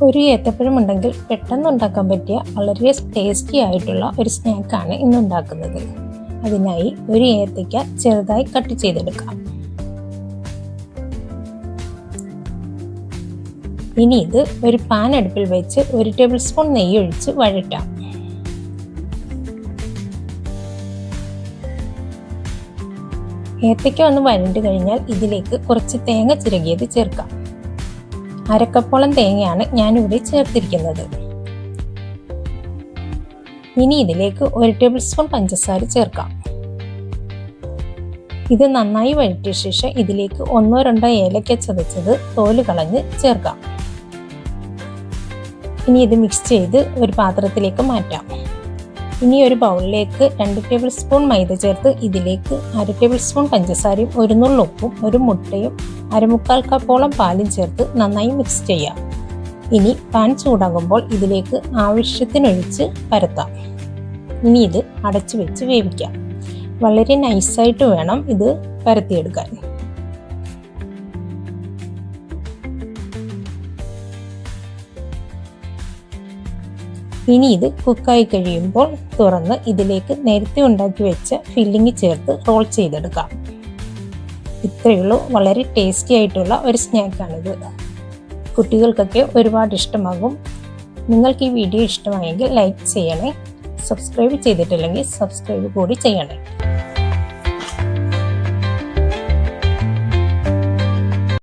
ഒരു ഏത്തപ്പഴം ഉണ്ടെങ്കിൽ പെട്ടെന്ന് ഉണ്ടാക്കാൻ പറ്റിയ വളരെ ടേസ്റ്റി ആയിട്ടുള്ള ഒരു സ്നാക്കാണ് ഇന്ന് ഉണ്ടാക്കുന്നത്. അതിനായി ഒരു ഏത്തയ്ക്ക ചെറുതായി കട്ട് ചെയ്തെടുക്കാം. ഇനി ഇത് ഒരു പാൻ അടുപ്പിൽ വെച്ച് 1 ടേബിൾ സ്പൂൺ നെയ്യ് ഒഴിച്ച് വഴറ്റാം. ഏത്തയ്ക്ക ഒന്ന് വഴണ്ട് കഴിഞ്ഞാൽ ഇതിലേക്ക് കുറച്ച് തേങ്ങ ചിരകിയത് ചേർക്കാം. 1/2 കപ്പോളം തേങ്ങയാണ് ഞാനിവിടെ ചേർത്തിരിക്കുന്നത്. ഇനി ഇതിലേക്ക് 1 ടേബിൾ സ്പൂൺ പഞ്ചസാര ചേർക്കാം. ഇത് നന്നായി വഴറ്റിയ ശേഷം ഇതിലേക്ക് 1-2 ഏലക്ക ചതച്ചത് തോല് കളഞ്ഞ് ചേർക്കാം. ഇനി ഇത് മിക്സ് ചെയ്ത് ഒരു പാത്രത്തിലേക്ക് മാറ്റാം. ഇനി ഒരു ബൗളിലേക്ക് 2 ടേബിൾ സ്പൂൺ മൈദ ചേർത്ത് ഇതിലേക്ക് 1/2 ടേബിൾ സ്പൂൺ പഞ്ചസാരയും 1 നുള്ള് ഉപ്പും 1 മുട്ടയും 1/4 കപ്പോളം പാലും ചേർത്ത് നന്നായി മിക്സ് ചെയ്യാം. ഇനി പാൻ ചൂടാകുമ്പോൾ ഇതിലേക്ക് ആവശ്യത്തിനൊഴിച്ച് പരത്താം. ഇനി ഇത് അടച്ചു വെച്ച് വേവിക്കാം. വളരെ നൈസായിട്ട് വേണം ഇത് പരത്തിയെടുക്കാൻ. ഇനി ഇത് കുക്കായി കഴിയുമ്പോൾ തുറന്ന് ഇതിലേക്ക് നേരത്തെ ഉണ്ടാക്കി വെച്ച ഫില്ലിംഗ് ചേർത്ത് റോൾ ചെയ്തെടുക്കാം. ഇത്രയേ ഉള്ളൂ. വളരെ ടേസ്റ്റി ആയിട്ടുള്ള ഒരു സ്നാക്കാണിത്. കുട്ടികൾക്കൊക്കെ ഒരുപാട് ഇഷ്ടമാകും. നിങ്ങൾക്ക് ഈ വീഡിയോ ഇഷ്ടമായെങ്കിൽ ലൈക്ക് ചെയ്യണേ. സബ്സ്ക്രൈബ് ചെയ്തിട്ടില്ലെങ്കിൽ സബ്സ്ക്രൈബ് കൂടി ചെയ്യണേ.